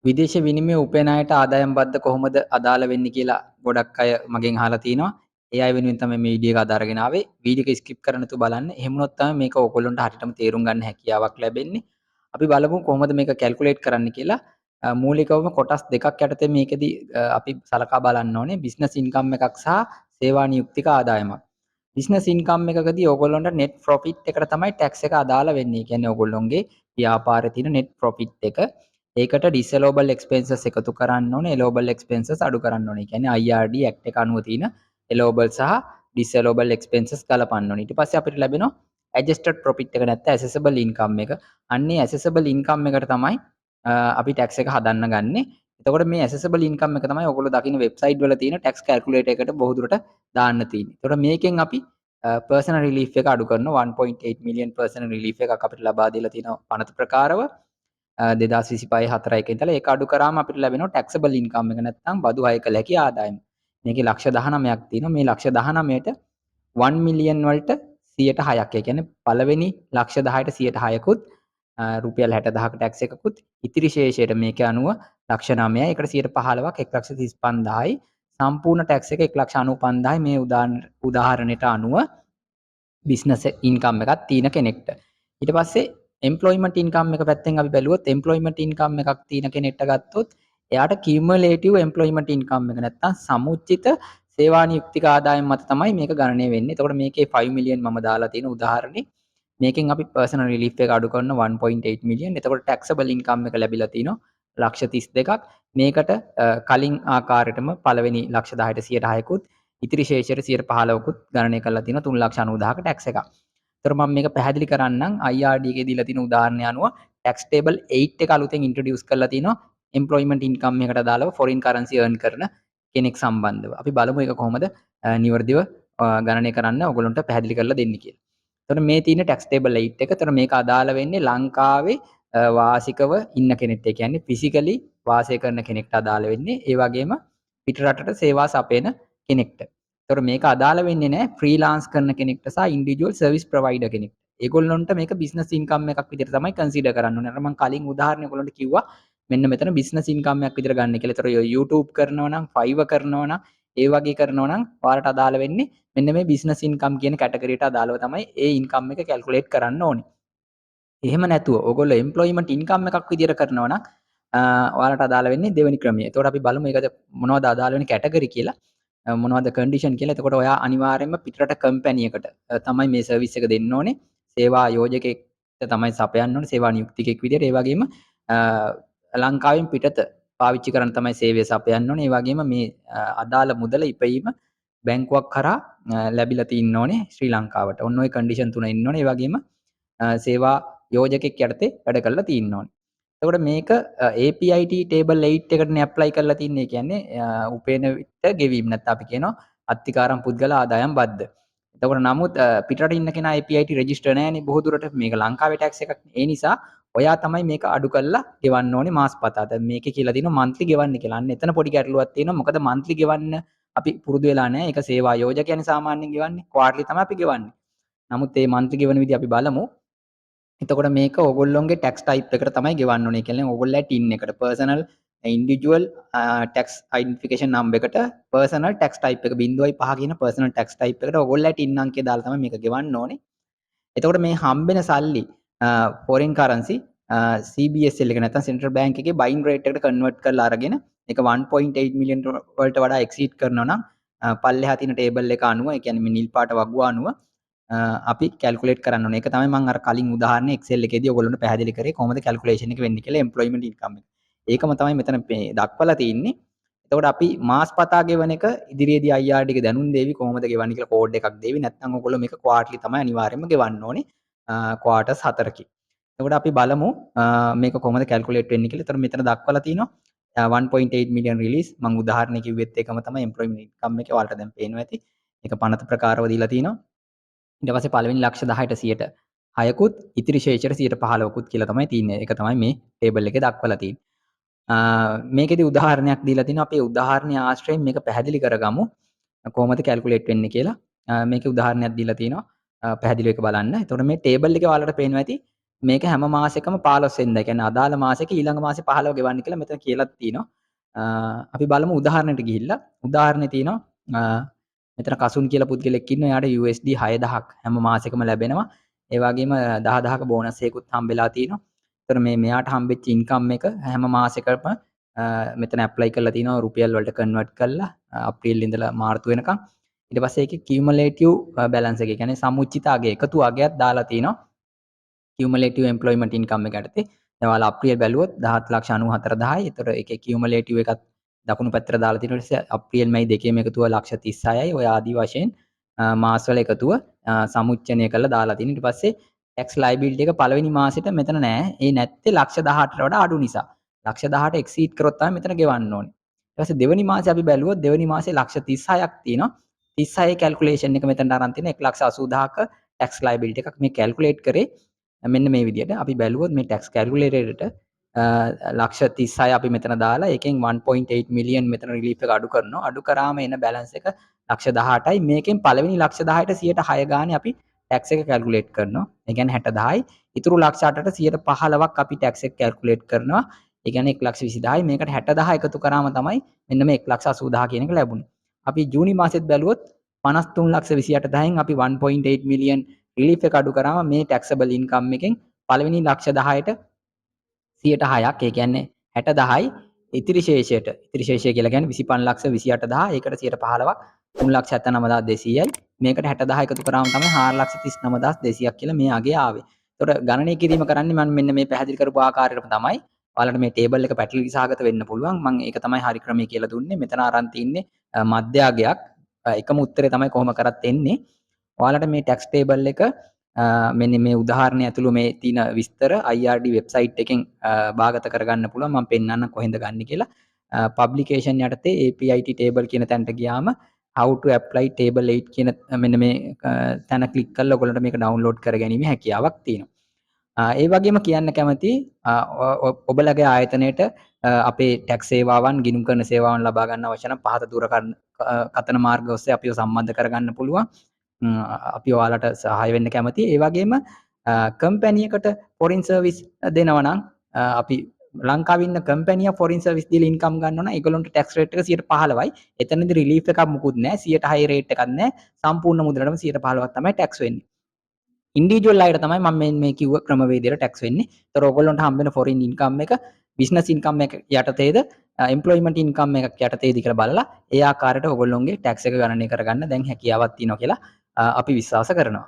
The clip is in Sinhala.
විදේශ විනිමය උපයන අයට ආදායම් බද්ද කොහොමද අදාළ වෙන්නේ කියලා ගොඩක් අය මගෙන් අහලා තිනවා. ඒ අය වෙනුවෙන් තමයි මේ වීඩියෝ එක අද අරගෙන ආවේ. වීඩියෝ එක ස්කිප් කරන්න නැතුව බලන්න. එහෙම වුණොත් තමයි මේක ඕගොල්ලන්ට හරියටම තේරුම් ගන්න හැකියාවක් ලැබෙන්නේ. අපි බලමු කොහොමද මේක කැල්කියුලේට් කරන්න කියලා. මූලිකවම කොටස් දෙකක් යටතේ මේකෙදි අපි සලකා බලන්න ඕනේ. බිස්නස් ඉන්කම් එකක් සහ සේවා නියුක්තික ආදායමක්. බිස්නස් ඉන්කම් එකකදී ඕගොල්ලන්ට නෙට් ප්‍රොෆිට් එකට තමයි ටැක්ස් එක අදාළ වෙන්නේ. ඒ කියන්නේ ඕගොල්ලොන්ගේ ව්‍යාපාරේ තියෙන නෙට් ප්‍රොෆිට් එක. ඒකට ඩිසලෝබල් එක්ස්පෙන්සස් එකතු කරන්න ඕනේ. එලෝබල් එක්ස්පෙන්සස් අඩු කරන්න ඕනේ. ඒ කියන්නේ IRD ඇක්ට් එක අනුව තියෙන එලෝබල් සහ ඩිසලෝබල් එක්ස්පෙන්සස් ගලපන්න ඕනේ. ඊට පස්සේ අපිට ලැබෙනවා ඇඩ්ජස්ටඩ් ප්‍රොෆිට් එක නැත්නම් ඇසෙසබල් ඉන්කම් එක. අන්නේ ඇසෙසබල් ඉන්කම් එකට තමයි අපි ටැක්ස් එක හදන්න ගන්නේ. එතකොට මේ ඇසෙසබල් ඉන්කම් එක තමයි ඔයගොල්ලෝ දකින්න වෙබ්සයිට් වල තියෙන ටැක්ස් කැල්කියුලේටර් එකට බොහෝ දුරට දාන්න තියෙන්නේ. එතකොට මේකෙන් අපි පර්සනල් රිලීෆ් එක අඩු කරනවා 1.8 මිලියන් පර්සනල් රිලීෆ් එකක් අපිට ලබා දීලා තියෙනවා පනත ප්‍රකාරව 2025 4 එක ඉඳලා ඒක අඩු කරාම අපිට ලැබෙනවා ටැක්සබල් ඉන්කම් එක නැත්නම් බදු අය කළ හැකි ආදායම. මේකේ ලක්ෂ 19ක් තියෙනවා. මේ ලක්ෂ 19ට 1 මිලියන් වලට 106ක්. ඒ කියන්නේ පළවෙනි ලක්ෂ 10ට 106කුත් රුපියල් 60000ක ටැක්ස් එකකුත් ඉතිරි ශේෂයට මේක අනුව ලක්ෂ 9යි. ඒකට 115ක් 1,35,000යි. සම්පූර්ණ ටැක්ස් එක 1,95,000යි මේ උදාහරණයට අනුව බිස්නස් ඉන්කම් එකක් තියෙන කෙනෙක්ට. ඊට පස්සේ එම්ප්ලොයිමන්ට් ඉන්කම් එක පැත්තෙන් අපි බැලුවොත් එම්ප්ලොයිමන්ට් ඉන්කම් එකක් තියෙන කෙනෙක්ට ගත්තොත් එයාට කියුමුලේටිව් එම්ප්ලොයිමන්ට් ඉන්කම් එක නැත්තම් සමුච්චිත සේවා නියුක්තික ආදායම මත තමයි මේක ගණනය වෙන්නේ. එතකොට මේකේ 5 මිලියන් මම දාලා තියෙන උදාහරණේ. මේකෙන් අපි පර්සනල් රිලීෆ් එක අඩු කරන 1.8 මිලියන්. එතකොට ටැක්සබල් ඉන්කම් එක ලැබිලා තිනවා ලක්ෂ 32ක්. මේකට කලින් ආකාරයටම පළවෙනි ලක්ෂ 10ට 106කුත් ඉතිරි ශේෂයට 115කුත් ගණනය කරලා තිනවා 3,90,000ක ටැක්ස් එකක්. ඒතර මම මේක පැහැදිලි කරන්නම් IRD එකේ දීලා තියෙන උදාහරණය අනුව tax table 8 එක අලුතෙන් introduce කරලා තිනවා employment income එකකට දාලා foreign currency earn කරන කෙනෙක් සම්බන්ධව. අපි බලමු ඒක කොහොමද නිවර්දිව ගණනය කරන්න ඔයගොල්ලන්ට පැහැදිලි කරලා දෙන්න කියලා. එතකොට මේ තියෙන tax table 8 එක. එතකොට මේක අදාළ වෙන්නේ ලංකාවේ වාසිකව ඉන්න කෙනෙක්ට. ඒ කියන්නේ physically වාසය කරන කෙනෙක්ට අදාළ වෙන්නේ. ඒ වගේම පිට රටට සේවා සපයන කෙනෙක්ට. ඒතකොට මේක අදාළ වෙන්නේ නැහැ ෆ්‍රීලාන්ස් කරන කෙනෙක්ට සහ ඉන්ඩිවිජුවල් සර්විස් ප්‍රොවයිඩර් කෙනෙක්ට. ඒගොල්ලොන්ට මේක බිස්නස් ඉන්කම් එකක් විදිහට තමයි කන්සිඩර් කරන්න ඕනේ. අර මම කලින් උදාහරණයක් ඔයගොල්ලන්ට කිව්වා මෙන්න මෙතන බිස්නස් ඉන්කම් එකක් විදිහට ගන්න කියලා. ඒතර YouTube කරනවා නම්, Fiverr කරනවා නම්, ඒ වගේ කරනවා නම් ඔයාලට අදාළ වෙන්නේ මෙන්න මේ බිස්නස් ඉන්කම් කියන කැටගරියට අදාළව තමයි ඒ ඉන්කම් එක කැල්කියුලේට් කරන්න ඕනේ. එහෙම නැතුව ඕගොල්ලෝ එම්ප්ලොයිමන්ට් ඉන්කම් එකක් විදිහට කරනවා නම් ඔයාලට අදාළ වෙන්නේ දෙවෙනි ක්‍රමය. එතකොට අපි බලමු ඒකද මොනවද අදාළ වෙන කැටගරි කියලා. මොනවද කන්ඩිෂන් කියලා. එතකොට ඔයා අනිවාර්යයෙන්ම පිටරට කම්පැනි එකට තමයි මේ සර්විස් එක දෙන්න ඕනේ. සේවා යෝජකයෙක්ට තමයි සපයන්න ඕනේ. සේවා නියුක්තිකයෙක් විදිහට. ඒ වගේම ලංකාවෙන් පිටත පාවිච්චි කරන්න තමයි සේවය සපයන්න ඕනේ. ඒ වගේම මේ අදාළ මුදල ඉපයීම බැංකුවක් කරා ලැබිලා තින්න ඕනේ ශ්‍රී ලංකාවට. ඔන්න ඔය කන්ඩිෂන් තුන ඉන්න ඕනේ. ඒ වගේම සේවා යෝජකෙක් යටතේ වැඩ කරලා තින්න ඕනේ. එතකොට මේක APIT table 8 එකටනේ ඇප්ලයි කරලා තින්නේ. ඒ කියන්නේ උපයන විට ගෙවීම නැත්නම් අපි කියනවා අත්තිකාරම් පුද්ගල ආදායම් බද්ද. එතකොට නමුත් පිටරට ඉන්න කෙනා APIT රෙජිස්ටර් නැහැනේ බොහෝ දුරට. මේක ලංකාවේ ටැක්ස් එකක්. ඒ නිසා ඔයා තමයි මේක අඩු කරලා ගෙවන්න ඕනේ මාස්පතා. දැන් මේකේ කියලා තියෙනවා මන්ත්ලි ගෙවන්න කියලා. අන්න එතන පොඩි ගැටලුවක් තියෙනවා. මොකද මන්ත්ලි ගෙවන්න අපි පුරුදු වෙලා නැහැ. ඒක සේවා යෝජකයන් සාමාන්‍යයෙන් ගෙවන්නේ. ක්වාටර්ලි තමයි අපි ගෙවන්නේ. නමුත් මේ මන්ත්ලි ගෙවන විදිහ අපි බලමු. එතකොට මේක ඕගොල්ලොන්ගේ ටැක්ස් ටයිප් එකට තමයි ගෙවන්න ඕනේ. ඒ කියන්නේ ඕගොල්ලෝ ටින් එකට personal individual tax identification number එකට පර්සනල් ටැක්ස් ටයිප් එක 0.5 කියන පර්සනල් ටැක්ස් ටයිප් එකට ඕගොල්ලෝ ටින් අංකය දාලා තමයි මේක ගෙවන්න ඕනේ. එතකොට මේ හම්බෙන සල්ලි ෆොරින් කරන්සි CBSL එක නැත්නම් සෙන්ට්‍රල් බැංක් එකේ බයින් රේට් එකට කන්වර්ට් කරලා අරගෙන ඒක 1.8 මිලියන් වලට වඩා එක්සීඩ් කරනවා නම් පල්ලෙහා තියෙන ටේබල් එක අනුව ඒ කියන්නේ මේ නිල් පාට වගුව අනුව අපි කැල්කියුලේට් කරන්න ඕනේ. ඒක තමයි මම අර කලින් උදාහරණේ Excel එකේදී ඔයගොල්ලන්ට පැහැදිලි කරේ කොහොමද කැල්කියුලේෂන් එක වෙන්නේ කියලා එම්ප්ලොයිමන්ට් ඉන්කම් එක. ඒකම තමයි මෙතන දක්වලා තියෙන්නේ. එතකොට අපි මාස්පතා ගෙවන එක ඉදිරියේදී IRD එක දැනුම් දෙවි කොහොමද ගෙවන්නේ කියලා කෝඩ් එකක් දෙවි. නැත්නම් ඔයගොල්ලෝ මේක ක්වාටර්ලි තමයි අනිවාර්යයෙන්ම ගෙවන්න ඕනේ. ක්වාටර්ස් 4කින්. එතකොට අපි බලමු මේක කොහොමද කැල්කියුලේට් වෙන්නේ කියලා. එතකොට මෙතන දක්වලා තියෙනවා 1.8 මිලියන් රිලීස්. මම උදාහරණයක් කිව්වෙත් ඒකම තමයි එම්ප්ලොයිමන්ට් ඉන්කම් එක. ඔයාලට දැන් පේනවා ඇති. ඒක පනත ප්‍රකාරව දීලා තියෙනවා. ඊට පස්සේ පළවෙනි ලක්ෂ 10ට 106කුත් ඉතිරි ශේෂයට 115කුත් කියලා තමයි තියෙන්නේ. ඒක තමයි මේ ටේබල් එකේ දක්වලා තියෙන්නේ. මේකෙදි උදාහරණයක් දීලා තිනවා. අපි උදාහරණයේ ආශ්‍රයෙන් මේක පැහැදිලි කරගමු. කොහොමද කැල්කියුලේට් වෙන්නේ කියලා. මේකේ උදාහරණයක් දීලා තිනවා. පැහැදිලිව ඒක බලන්න. එතකොට මේ ටේබල් එකේ ඔයාලට පේනවා ඇති මේක හැම මාසෙකම 15 වෙනිදා. ඒ කියන්නේ අදාළ මාසෙක ඊළඟ මාසේ 15 ගෙවන්න කියලා මෙතන කියලාත් තියෙනවා. අපි බලමු උදාහරණයට ගිහිල්ලා. උදාහරණේ තියෙනවා මෙතන කසුන් කියලා පුද්ගලෙක් ඉන්නවා. එයාට USD 6000ක් හැම මාසෙකම ලැබෙනවා. ඒ වගේම 10000ක බෝනස් එකකුත් හම්බෙලා තියෙනවා. ඒතර මෙයාට හම්බෙච්ච ඉන්කම් එක හැම මාසෙකම මෙතන ඇප්ලයි කරලා තිනවා රුපියල් වලට කන්වර්ට් කරලා අප්‍රේල් ඉඳලා මාර්තු වෙනකම්. ඊට පස්සේ ඒකේ කියුමුලේටිව් බැලන්ස් එක. ඒ කියන්නේ සමුච්චිත අගය එකතු අගයක් දාලා තිනවා. කියුමුලේටිව් එම්ප්ලොයිමන්ට් ඉන්කම් එක යටතේ. දැන් ඔයාලා අප්‍රියල් බැලුවොත් 17,94,000යි. ඒතර ඒකේ කියුමුලේටිව් එකත් දකුණු පැත්තට දාලා තියෙන ඊට පස්සේ අප්‍රියල් මැයි දෙකේම එකතුව 36,යි. ඔය ආදි වශයෙන් මාසවල එකතුව සමුච්චනය කරලා දාලා තියෙනවා. ඊට පස්සේ ටැක්ස් ලයබිලිටි එක පළවෙනි මාසෙට මෙතන නෑ. ඒ නැත්තේ 118ට වඩා අඩු නිසා. 118 එක්සීඩ් කරොත් තමයි මෙතන ගෙවන්න ඕනේ. ඊට පස්සේ දෙවෙනි මාසේ අපි බැලුවොත් දෙවෙනි මාසේ 136ක් තියෙනවා. 36 කැල්කියුලේෂන් එක මෙතන අරන් තියෙනවා 1,80,000ක ටැක්ස් ලයබිලිටි එකක් මේ කැල්කියුලේට් කරේ මෙන්න මේ විදිහට. අපි බැලුවොත් මේ ටැක්ස් කැල්කියුලේටරේට ලක්ෂ 36 අපි මෙතන දාලා ඒකෙන් 1.8 මිලියන් මෙතන රිලීෆ් එක අඩු කරනවා. අඩු කරාම එන බැලන්ස් එක ලක්ෂ 18යි. මේකෙන් පළවෙනි ලක්ෂ 18ට 106 ගානේ අපි ටැක්ස් එක කැල්කියුලේට් කරනවා. ඒ කියන්නේ 60,000යි. ඉතුරු ලක්ෂ 8ට 115ක් අපි ටැක්ස් එක කැල්කියුලේට් කරනවා. ඒ කියන්නේ 1,20,000යි. මේකට 60,000 එකතු කරාම තමයි මෙන්න මේ 1,80,000 කියන එක ලැබුණේ. අපි ජූනි මාසෙත් බැලුවොත් 53,28,000න් අපි 1.8 මිලියන් රිලීෆ් එක අඩු කරාම මේ ටැක්සබල් ඉන්කම් එකෙන් පළවෙනි ලක්ෂ 10ට 106ක් ඒ කියන්නේ 60,000යි ඉතිරි ශේෂය කියලා කියන්නේ 25,28,000 ඒකට 115ක් 3,79,200යි මේකට 60,000 එකතු කරාම තමයි 4,39,200ක් කියලා මේ අගය ආවේ. ඒතකොට ගණනය කිරීම කරන්නේ මම මෙන්න මේ පැහැදිලි කරපු ආකාරයටම තමයි. ඔයාලට මේ ටේබල් එක පැටලී සහගත වෙන්න පුළුවන්. මම ඒක තමයි හරි ක්‍රමය කියලා දුන්නේ. මෙතන අරන් තින්නේ මධ්‍යගයක් එකම උත්තරේ තමයි කොහොම කරත් එන්නේ. ඔයාලට මේ ටැක්ස් ටේබල් එක මෙන්න මේ උදාහරණය ඇතුළු මේ තියෙන විස්තර IRD වෙබ්සයිට් එකෙන් බාගත කරගන්න පුළුවන්. මම පෙන්නන්නම් කොහෙන්ද ගන්න කියලා. පබ්ලිකේෂන් යටතේ APIT table කියන තැනට ගියාම how to apply table 8 කියන මෙන්න මේ තැන ක්ලික් කරලා ඔයගොල්ලන්ට මේක ඩවුන්ලෝඩ් කරගැනීමේ හැකියාවක් තියෙනවා. ඒ වගේම කියන්න කැමති ඔබලගේ ආයතනයට අපේ ටැක්ස් සේවාවන් ගිණුම් කරන සේවාවන් ලබා ගන්න අවශ්‍ය නම් පහත දුරකථන කතන මාර්ග ඔස්සේ අපිව සම්බන්ධ කරගන්න පුළුවන්. අපි ඔයාලට සහාය වෙන්න කැමතියි. ඒ වගේම කම්පැනි එකට ෆොරින් සර්විස් දෙනවා නම් අපි ලංකාවේ ඉන්න කම්පැනිය ෆොරින් සර්විස් දීලා ඉන්කම් ගන්නවා නම් ඒගොල්ලන්ට ටැක්ස් රේට් එක 15%යි. එතනදී රිලීෆ් එකක් මුකුත් නැහැ. 106 රේට් එකක් නැහැ. සම්පූර්ණ මුදලටම 15%ක් තමයි ටැක්ස් වෙන්නේ. ඉන්ඩිවිජුවල් අයට තමයි මම මේ කිව්ව ක්‍රමවේදයට ටැක්ස් වෙන්නේ. ඒතර ඔයගොල්ලන්ට හම්බෙන ෆොරින් ඉන්කම් එක බිස්නස් ඉන්කම් එක යටතේද එම්ප්ලොයිමන්ට් ඉන්කම් එකක් යටතේද කියලා බලලා ඒ ආකාරයට ඔයගොල්ලොන්ගේ ටැක්ස් එක ගණනය කරගන්න දැන් හැකියාවක් තියෙනවා කියලා අපි විශ්වාස කරනවා.